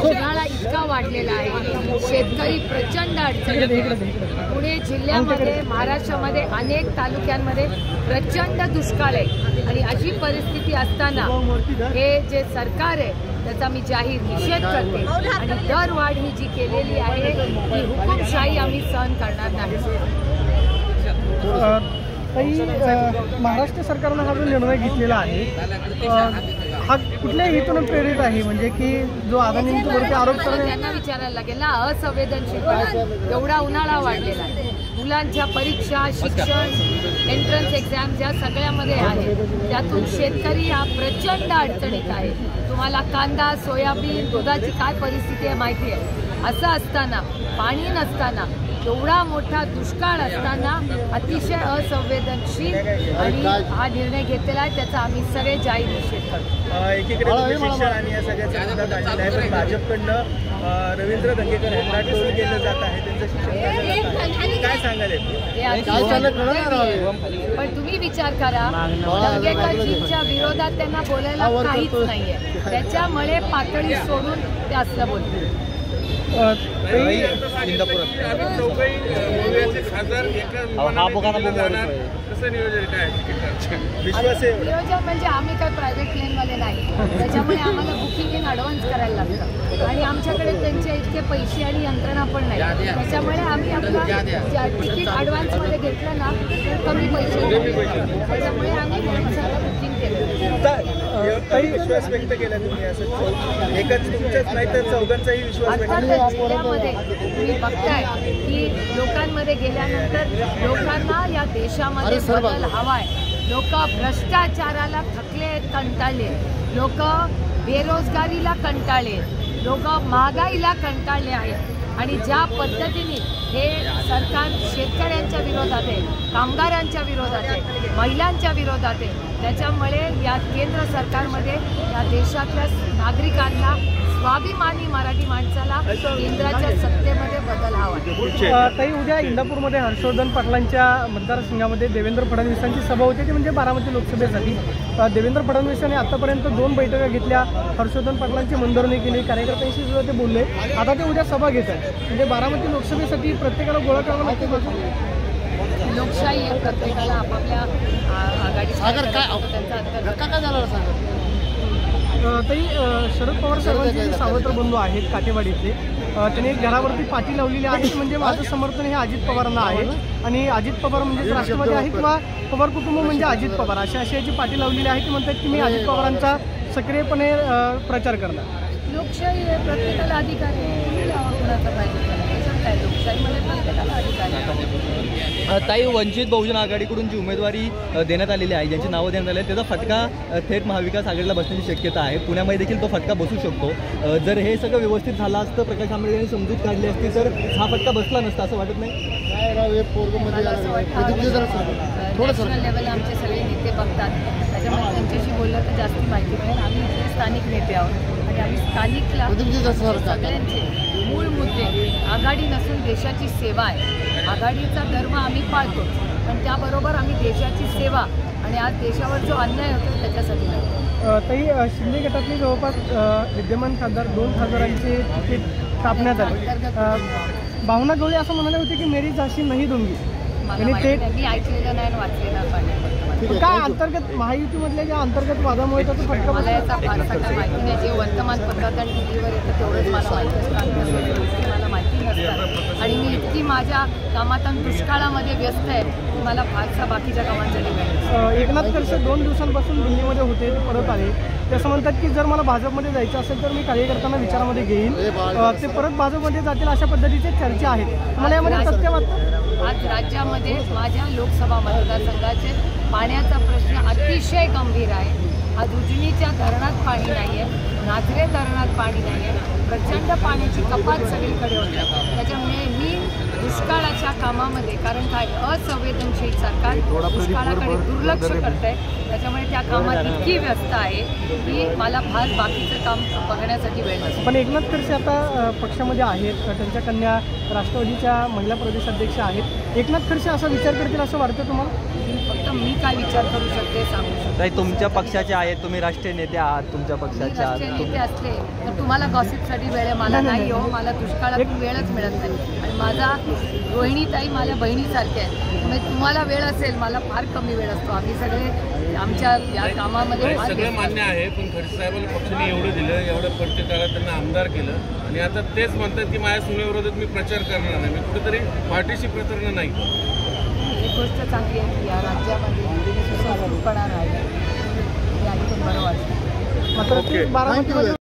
उन्हाळा इतका वाढलेला आहे, शेतकरी प्रचंड अडचणीत. पुणे जिल्ह्यामध्ये, महाराष्ट्रामध्ये अनेक तालुक्यांमध्ये प्रचंड दुष्काळ आहे आणि अशी परिस्थिती असताना हे जे सरकार आहे त्याचा मी जाहीर निषेध करते आणि दरवाढ ही जी केलेली आहे ही हुकुमशाही आम्ही सहन करणार नाही. महाराष्ट्र सरकारनं हा जो निर्णय घेतलेला आहे हा कुठल्या हेतून प्रेरित आहे, म्हणजे की जो अदानींवरती आरोप करणे त्यांना विचारायला लागेल ना. असंवेदनशील एवढा उन्हाळा वाढलेला आहे, मुलांच्या परीक्षा, शिक्षण, एंट्रन्स एक्झाम ज्या सगळ्यामध्ये आहे त्यातून शेतकरी हा प्रचंड अडचणीत आहे. तुम्हाला कांदा, सोयाबीन, दुधाची काय परिस्थिती आहे माहिती आहे. असं असताना, पाणी नसताना, एवढा मोठा दुष्काळ असताना अतिशय असंवेदनशील आणि हा निर्णय घेतलेला आहे त्याचा आम्ही सगळे जाहीर निषेध करतो. एकीकडे शिक्षण आणि या सगळ्याच्या विरोधात आलेला आहे, पण भाजपकडनं रवींद्र दंगेकर यांना टोल केलं जात आहे, त्यांचं शिक्षण काय सांगाल? पण तुम्ही विचार करा, दंगेकरजींच्या विरोधात त्यांना बोलायला काहीच नाहीये, त्याच्यामुळे पातळी सोडून ते असलं बोलतात. नियोजन म्हणजे आम्ही काय प्रायव्हेट प्लेनवाले नाही, त्याच्यामुळे आम्हाला बुकिंग इन ॲडव्हान्स करायला लागतं आणि आमच्याकडे त्यांचे इतके पैसे आणि यंत्रणा पण नाही, त्याच्यामुळे आम्ही आपलं तिकीट ॲडव्हान्समध्ये घेतलं ना तर कमी पैसे, त्याच्यामुळे आम्ही बुकिंग केलं. विश्वास व्यक्त केला तुम्ही, असं एकच तुमच्याच नाही तर चौघांचाही विश्वास व्यक्त केला. जिल्ह्यामध्ये तुम्ही बघताय की लोकांमध्ये गेल्यानंतर लोकांना या देशामध्ये बदल हवाय. लोक भ्रष्टाचाराला थकले आहेत, कंटाळले, लोक बेरोजगारीला कंटाळले, लोक महागाईला कंटाळले आहेत आणि ज्या पद्धतीने हे सरकार शेतकऱ्यांच्या विरोधात आहे, कामगारांच्या विरोधात आहे, महिलांच्या विरोधात आहे, त्याच्यामुळे या केंद्र सरकारमध्ये या देशातल्या नागरिकांना, स्वाभिमानी मराठी माणसाला केंद्राच्या सत्तेमध्ये बदल हवा. ताई, उद्या इंदापूरमध्ये हर्षवर्धन पाटलांच्या मतदारसंघामध्ये देवेंद्र फडणवीसांची सभा होती, ती म्हणजे बारामती लोकसभेसाठी. देवेंद्र फडणवीसांनी आतापर्यंत 2 बैठका घेतल्या, हर्षवर्धन पाटलांची मनधरणी केली, कार्यकर्त्यांशी सुद्धा ते बोलले. आता ते उद्या सभा घेत आहेत, म्हणजे बारामती लोकसभेसाठी प्रत्येकाला गोळा करावं लागतं. लोकशाही आहे, प्रत्येकाला आपापल्या आघाडी ताई, शरद पवार साहेबांचे जे सावत्र बंधू आहेत काटेवाडीतले, त्यांनी एक घरावरती पाटी लावलेली आहे, म्हणजे माझं समर्थन हे अजित पवारांना आहे आणि अजित पवार म्हणजे राष्ट्रवादी आहे किंवा पवार कुटुंब म्हणजे अजित पवार, अशी याची पाटी लावलेली आहे. ती म्हणतात की मी अजित पवारांचा सक्रियपणे प्रचार करणार. लोकशाही आहे, प्रत्येकाला अधिकार आहे, तुम्ही लावा कुणाचा पाहिजे, काय लोकशाहीमध्ये प्रत्येकाला अधिकार आहे. ताई, वंचित बहुजन आघाडीकडून जी उमेदवारी देण्यात आलेली आहे, ज्यांची नावं देण्यात आली आहेत, त्याचा फटका थेट महाविकास आघाडीला बसण्याची शक्यता आहे. पुण्यामध्ये देखील तो फटका बसू शकतो. जर हे सगळं व्यवस्थित झालं असतं, प्रकाश आंबेडकर यांनी समजूत काढली असती तर हा फटका बसला नसता, असं वाटत नाही? नॅशनल लेवल आमचे सगळे नेते बघतात, त्याच्यामुळे त्यांच्याशी बोललं तर जास्त माहिती मिळेल. आम्ही इथे स्थानिक नेते आहोत आणि आम्ही स्थानिकला सगळ्यांचे मूळ मुद्दे, आघाडी नसून देशाची सेवा आहे. आघाडीचा धर्म आम्ही पाळतो, पण त्याबरोबर आम्ही देशाची सेवा आणि आज देशावर जो अन्याय होतो त्याच्यासाठी नाही. ताई, शिंदे गटातले जवळपास विद्यमान खासदार 2 खासदारांचे तिकीट कापण्यात आले. भावना गवळी असं म्हणाले होते की मेरी झाशी नाही दूंगी. मी ऐकलेलं नाही, वाचलेलं पण काय अंतर्गत महायुतीमधल्या ज्या अंतर्गत वादामुळे त्याचा फटका मला याचा फारसा काय माहिती नाही. जे वर्तमानपत्रात आणि टीव्हीवर येतं तेवढंच मला माहिती असतं, मला माहिती नसतं आणि मी इतकी माझ्या कामातून दुष्काळामध्ये व्यस्त आहे की मला फारसा बाकीच्या कामांसाठी वेळ. एकनाथ खडसे 2 दिवसांपासून दिल्लीमध्ये होते, ते परत आले. ते असं म्हणतात की जर मला भाजपमध्ये जायचं असेल तर मी कार्यकर्त्यांना विचारामध्ये घेईन, ते परत भाजपमध्ये जातील, अशा पद्धतीचे चर्चा आहेत. मला यामध्ये तथ्य वाटतं. आज राज्यामध्ये माझ्या लोकसभा मतदारसंघाचे पाण्याचा प्रश्न अतिशय गंभीर आहे. आज उजनीच्या धरणात पाणी नाही आहे, नाझरे धरणात पाणी नाही आहे, प्रचंड पाण्याची कपात सगळीकडे होते. त्याच्यामुळे मी दुष्काळाच्या कामामध्ये, कारण काय असंवेदनशील सरकार दुष्काळाकडे दुर्लक्ष करत आहे, त्याच्यामुळे त्या कामात इतकी व्यस्त आहे की मला फार बाकीचं काम बघण्यासाठी वेळ नसतो. पण एकनाथ खडसे आता पक्षामध्ये आहेत, त्यांच्या कन्या राष्ट्रवादीच्या महिला प्रदेशाध्यक्ष आहेत. एकनाथ खडसे असा विचार करतील असं वाटतं तुम्हाला? फक्त मी काय विचार करू शकते सांगू शकते. ताई, तुमच्या पक्षाचे आहेत, तुम्ही राष्ट्रीय नेते आहात, तुमच्या पक्षाचे राष्ट्रीय आहात. नेते असले तर तुम्हाला गॉसिपसाठी वेळ आहे, मला नाही हो. मला दुष्काळातून वेळच मिळत नाही आणि माझा रोहिणीताई माझ्या बहिणीसारख्या आहेत. त्यामुळे तुम्हाला वेळ असेल, मला फार कमी वेळ असतो. आम्ही सगळे आमच्या या कामामध्ये फार सगळं मान्य आहे, पण खडसे साहेबांना पक्षाने एवढं दिलं, एवढं प्रत्येक काळात त्यांना आमदार केलं आणि आता तेच म्हणतात की माझ्या सुनेविरोधात मी प्रचार करणार नाही. मी कुठेतरी पार्टीशी प्रचार नाही. एक गोष्ट चांगली आहे की या राज्यामध्ये सुसंस्कृतपणा राहिला हे ऐकून बरं वाटतं. मात्र बारामतीमध्ये